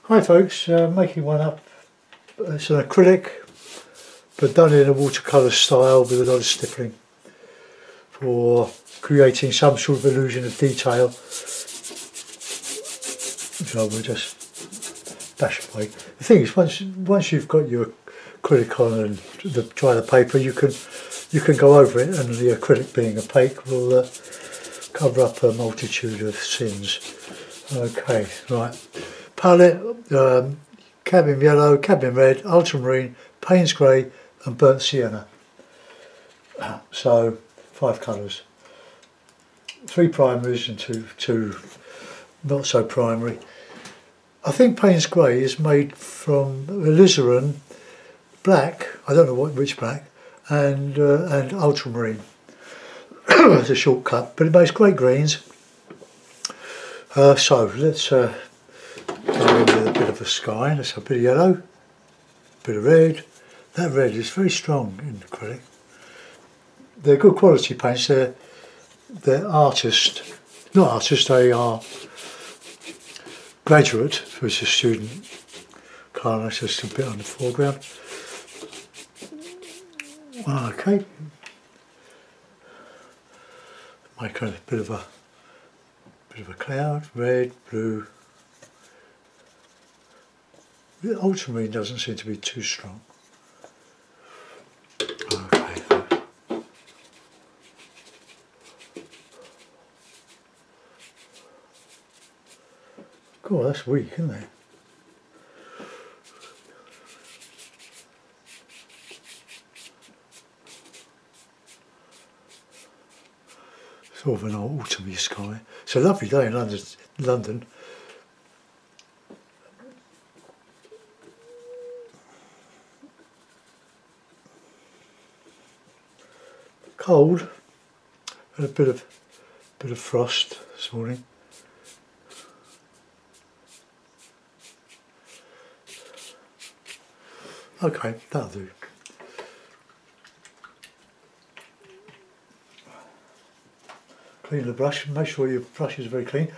Hi folks, making one up. It's an acrylic but done in a watercolour style with a lot of stippling for creating some sort of illusion of detail. So we'll just dash away. The thing is, once you've got your acrylic on and dry the paper, you can go over it, and the acrylic being opaque will cover up a multitude of sins. Okay, right. Palette, cadmium yellow, cadmium red, ultramarine, Payne's grey and burnt sienna. So 5 colours. 3 primaries and two not so primary. I think Payne's grey is made from alizarin, black, I don't know which black, and ultramarine. It's a shortcut, but it makes great greens. So let's go in with a bit of a sky. Let's have a bit of yellow, a bit of red. That red is very strong in acrylic. They're good quality paints. They're artist, not artist. They are graduate, who's a student. Colour just a bit on the foreground. Okay. Make a bit of a cloud, red, blue. The ultramarine doesn't seem to be too strong. Okay. God, that's weak, isn't it? Sort of an autumny sky. It's a lovely day in London. Cold. Had a bit of frost this morning. Okay, that'll do. Clean the brush, make sure your brush is very clean.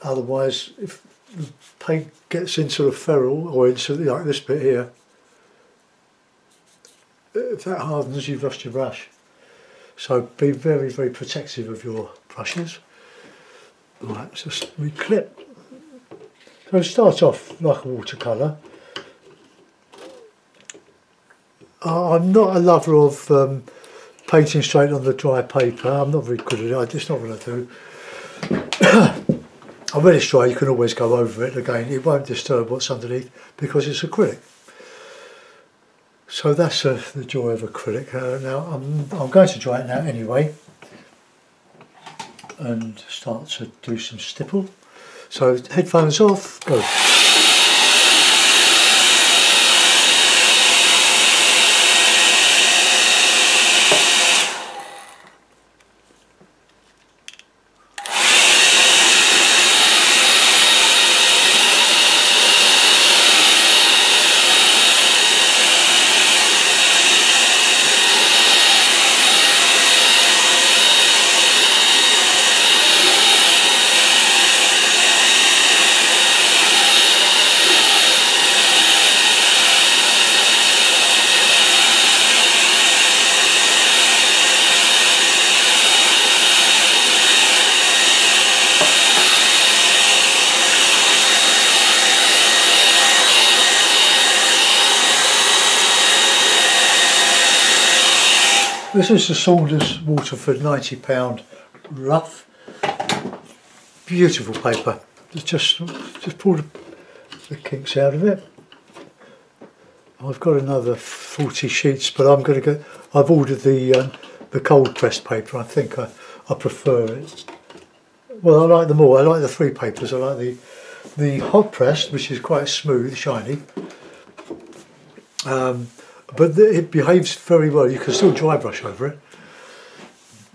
Otherwise, if the paint gets into the ferrule or into like this bit here, if that hardens, you've lost your brush. So be very, very protective of your brushes. Right, just reclip. So start off like a watercolour. I'm not a lover of painting straight on the dry paper. I'm not very good at it. It's not what I do. When it's dry, you can always go over it again. It won't disturb what's underneath because it's acrylic. So that's the joy of acrylic. Now I'm going to dry it now anyway, and start to do some stipple. So headphones off, go. This is the Saunders Waterford £90 rough. Beautiful paper. Just pull the kinks out of it. I've got another 40 sheets, but I've ordered the cold pressed paper. I think I prefer it. Well, I like them all. I like the 3 papers. I like the hot pressed, which is quite smooth, shiny. But it behaves very well. You can still dry brush over it.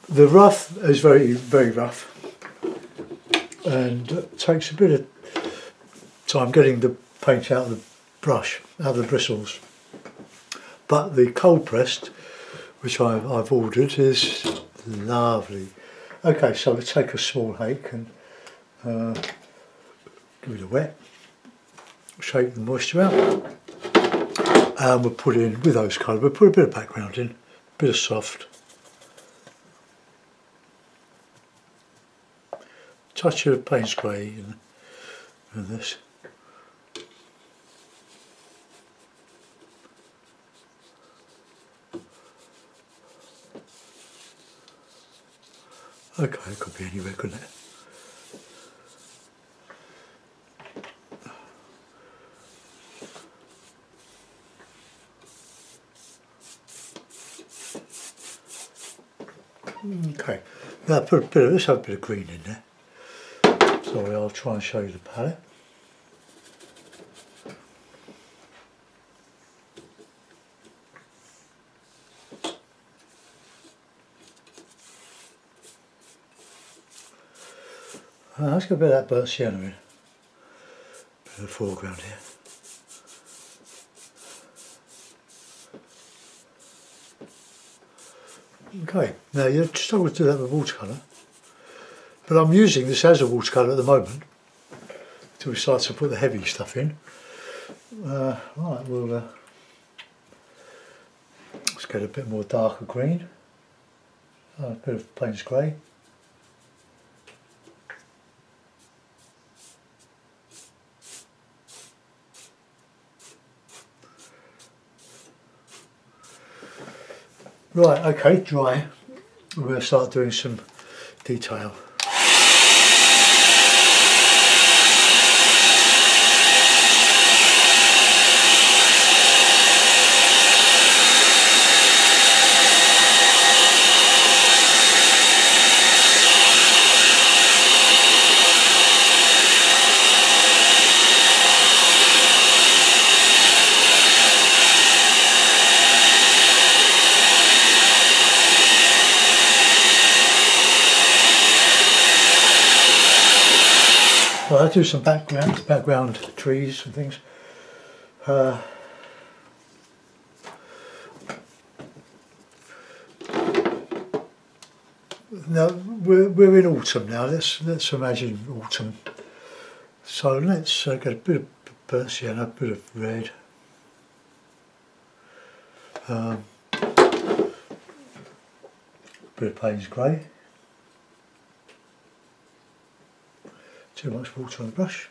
The rough is very, very rough, and takes a bit of time getting the paint out of the brush, out of the bristles. But the cold pressed, which I've ordered, is lovely. Okay, so let's take a small hake and give it a wet. shake the moisture out. And we'll put in, with those colours, we'll put a bit of background in, a bit of soft. Touch of Payne's grey in this. Okay, it could be anywhere, couldn't it? Okay, now put a bit of, let's have a bit of green in there. Sorry, I'll try and show you the palette. Let's get a bit of that burnt sienna in. Bit of the foreground here. Okay, now you struggle to do that with watercolour, but I'm using this as a watercolour at the moment until we start to put the heavy stuff in. Right, we'll let's get a bit more darker green, a bit of Payne's grey. Right, okay, dry. We're going to start doing some detail. Well, I'll do some background trees and things. Now we're in autumn now. Let's imagine autumn. So let's get a bit of burnt sienna, a bit of red. Bit of Payne's grey. Too much water on the brush.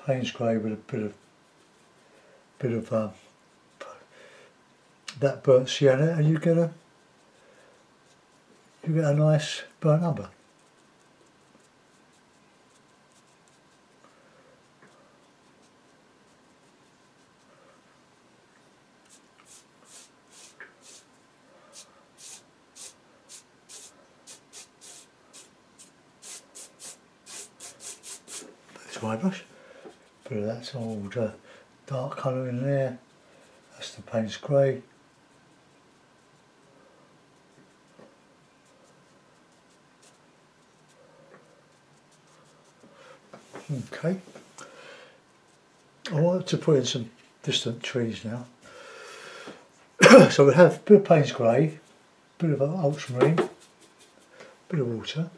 Payne's grey with a bit of that burnt sienna, and you get a nice burnt umber. My brush, bit of that old dark colour in there. That's the Payne's grey. Okay, I want to put in some distant trees now. So we have a bit of Payne's grey, a bit of ultramarine, a bit of water.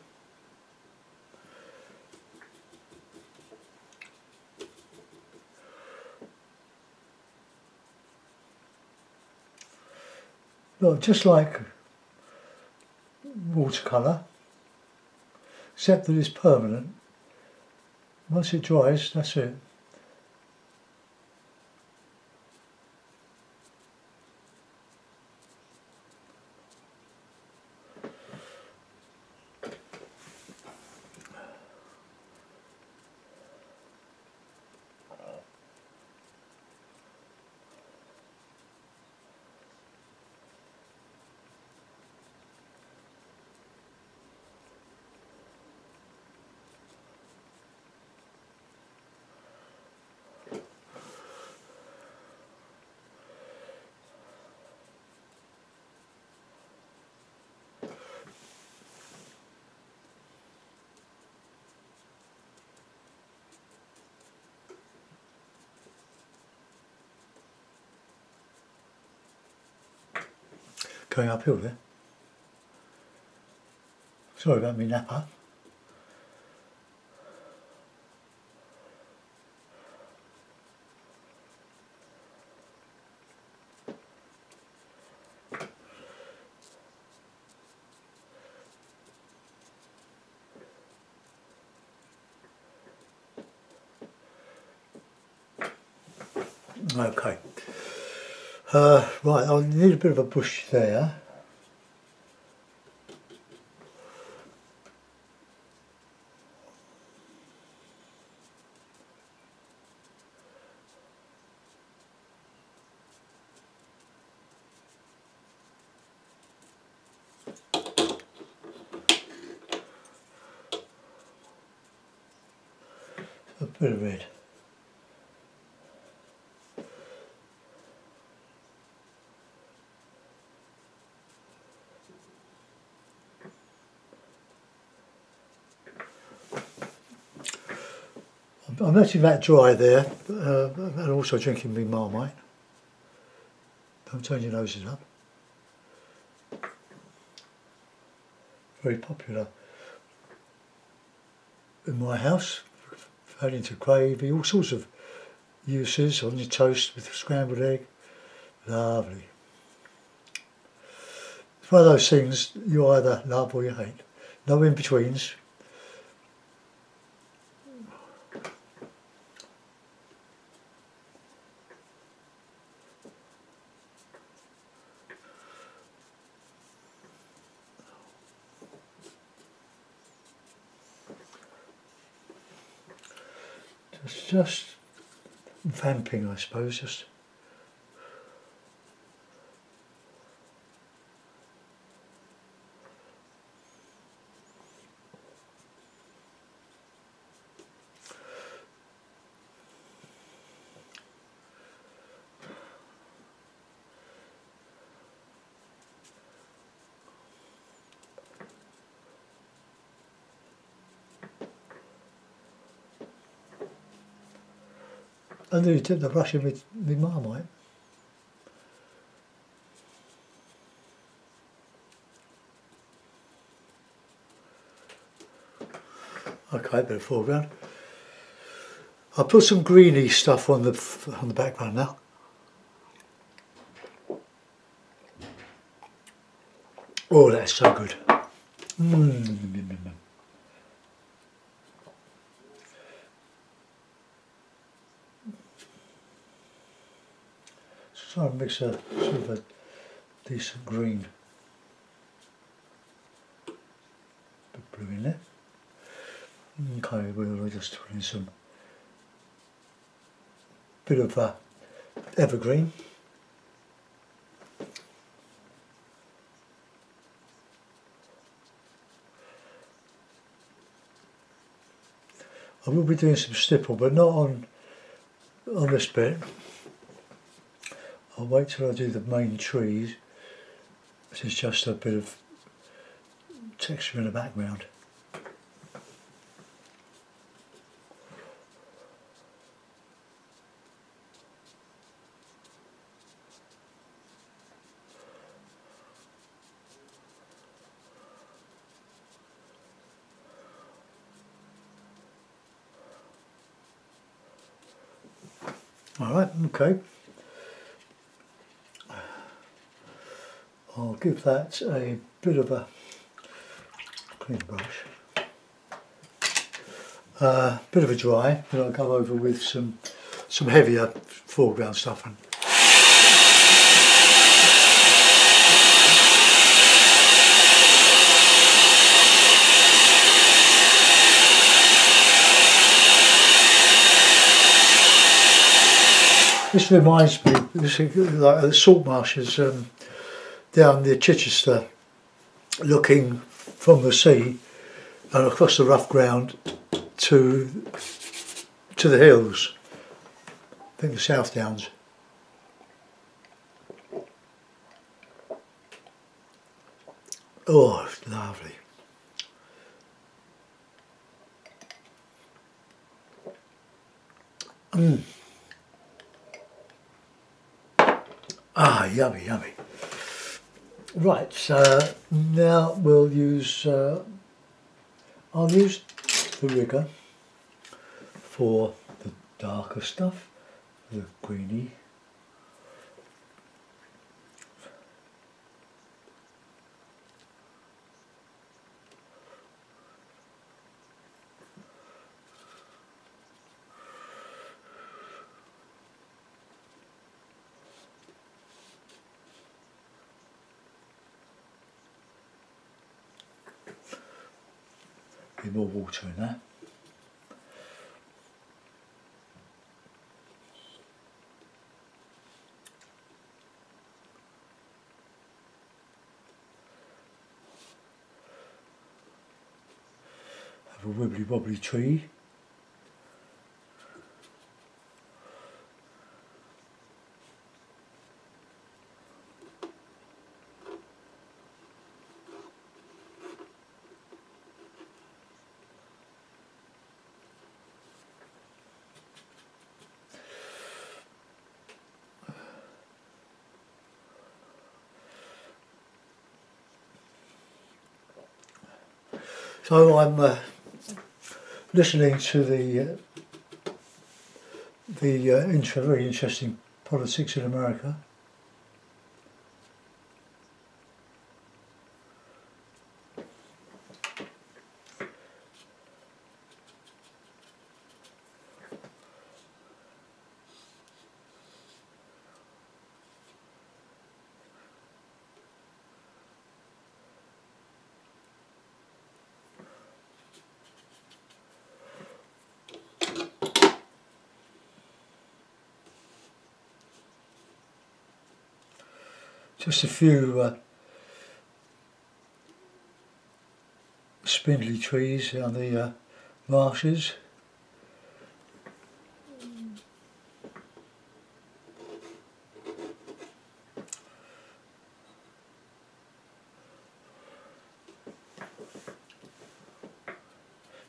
Well, just like watercolour, except that it's permanent. Once it dries, that's it. going uphill there. Sorry about me napper. Okay. Right, I need a bit of a bush there. A bit of red. I'm letting that dry there, and also drinking me Marmite. Don't turn your noses up. Very popular in my house. Add into gravy, all sorts of uses on your toast with scrambled egg. Lovely. It's one of those things you either love or you hate. No in-betweens. It's just vamping, I suppose, just and then you dip the brush in with Marmite. Okay, bit of foreground. I'll put some greeny stuff on the background now. Oh, that's so good. So I'll mix a sort of a decent green. Bit blue in there. Okay, we'll just put in some bit of evergreen. I will be doing some stipple, but not on this bit. I'll wait till I do the main trees. This is just a bit of texture in the background. Alright, okay. I'll give that a bit of a clean brush. Bit of a dry, but I'll go over with some heavier foreground stuff. And this reminds me, this is like the salt marshes down near Chichester, looking from the sea and across the rough ground to the hills. I think the South Downs. Oh, it's lovely. Ah, yummy, yummy. Right, so now we'll use, I'll use the rigger for the darker stuff, the greeny. Bit more water in there. Have a wibbly wobbly tree. So I'm listening to the very interesting politics in America. Just a few spindly trees on the marshes.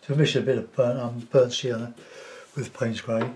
So I missed a bit of burnt sienna with Payne's grey.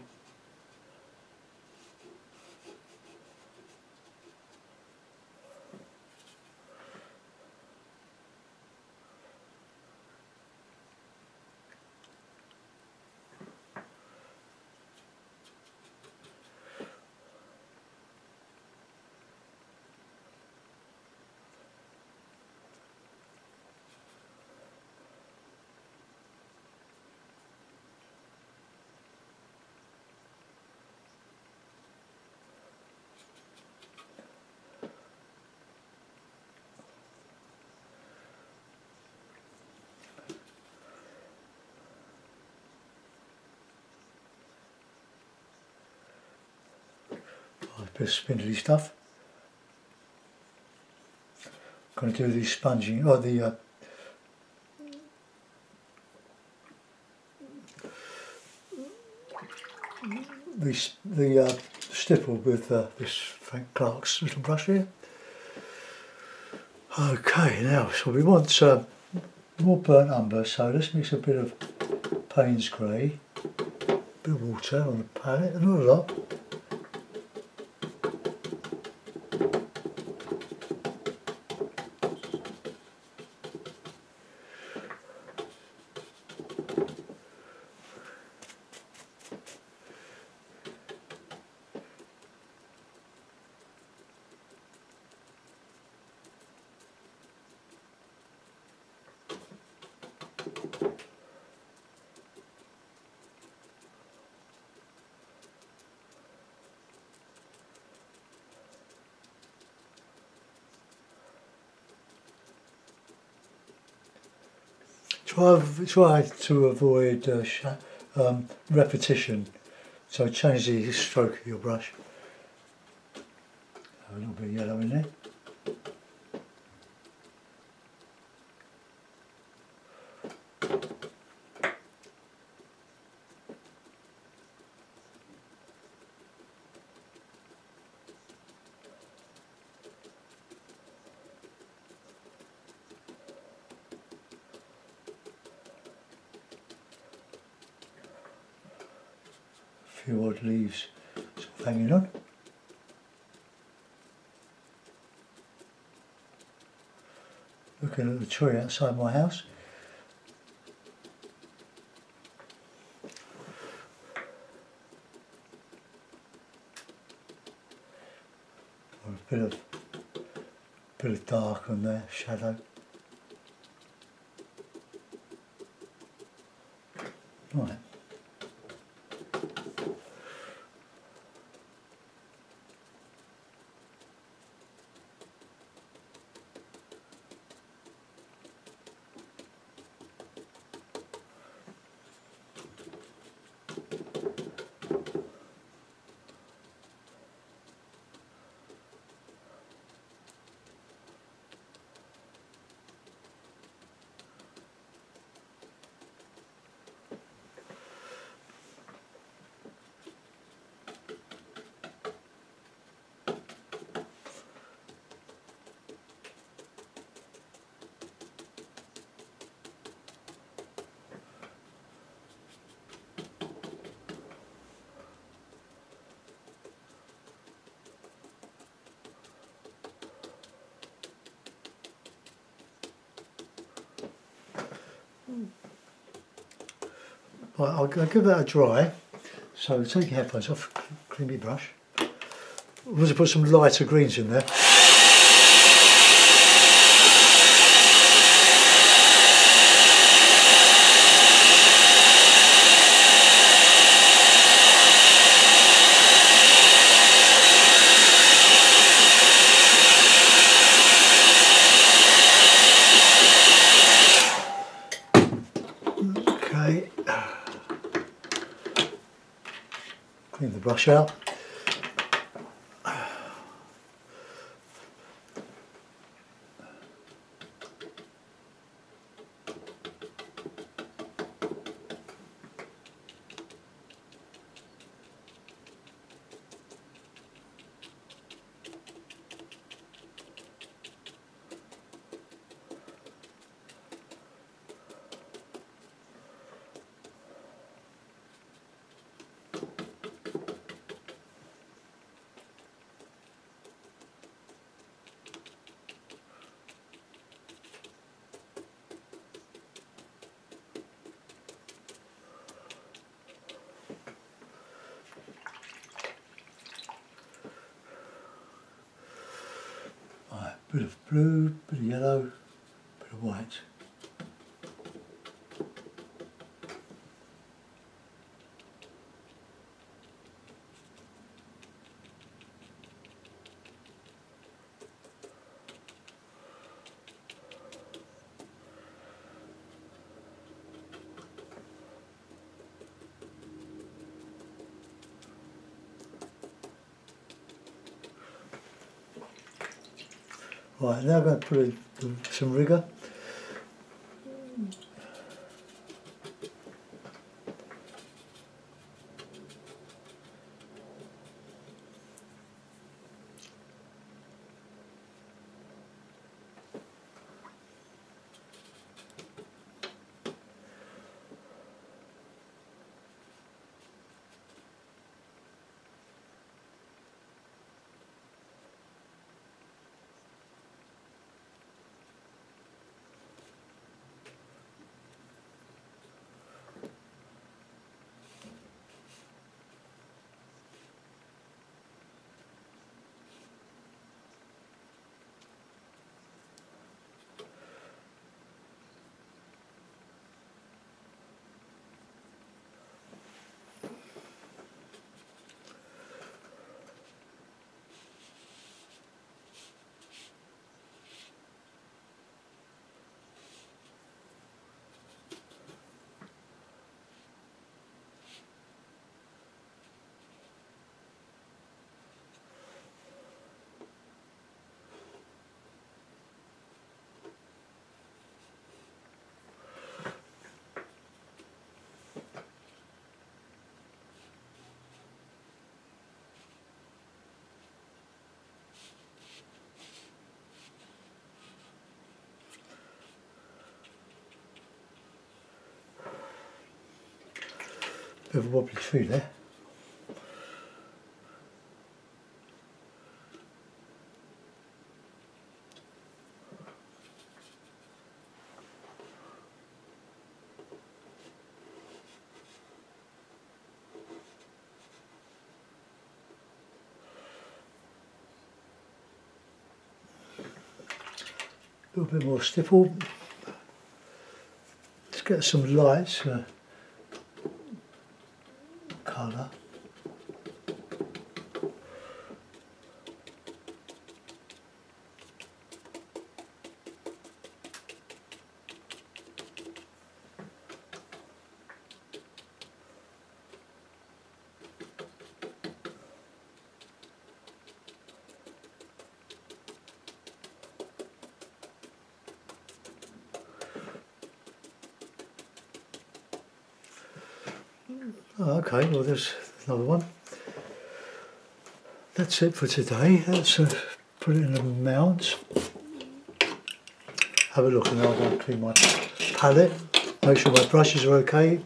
A bit of spindly stuff. Going to do the sponging, or the stipple with this Frank Clark's little brush here. Okay, now so we want more burnt umber, so let's mix a bit of Payne's grey, a bit of water on the palette, not a lot. Try to avoid repetition, so change the stroke of your brush. Have a little bit of yellow in there. A few odd leaves sort of hanging on. looking at the tree outside my house. Or a bit of dark on there, shadow. Right. Right, I'll give that a dry. So take your headphones off, clean your brush. I'm going to put some lighter greens in there. Okay. Clean the brush out. Bit of blue, bit of yellow, bit of white. Right, now I'm going to put some rigger. Bit of a wobbly tree there. little bit more stipple. Let's get some lights, colour. Oh, okay, well there's another one. That's it for today. Let's put it in the mount. Have a look, and I'll go and clean my palette. Make sure my brushes are okay.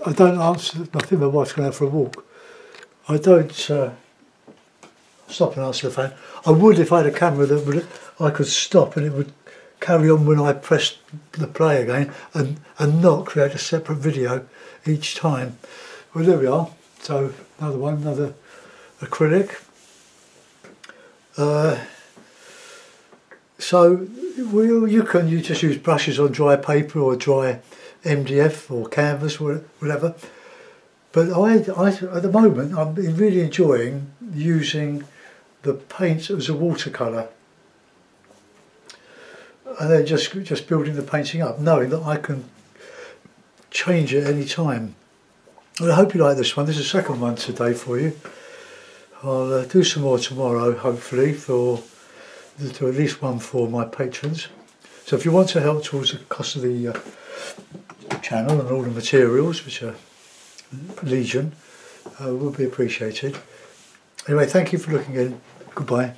I don't answer, I think my wife's going out for a walk. I don't stop and answer the phone. I would if I had a camera that I could stop and it would carry on when I pressed the play again and not create a separate video each time. Well, there we are. So another one, another acrylic. So you just use brushes on dry paper or dry MDF or canvas or whatever. But I at the moment I'm really enjoying using the paint as a watercolour, and then just building the painting up, knowing that I can change it any time. Well, I hope you like this one. This is the second one today for you. I'll do some more tomorrow, hopefully, to at least one for my patrons. So if you want to help towards the cost of the channel and all the materials, which are legion, will be appreciated. Anyway, thank you for looking in. Goodbye.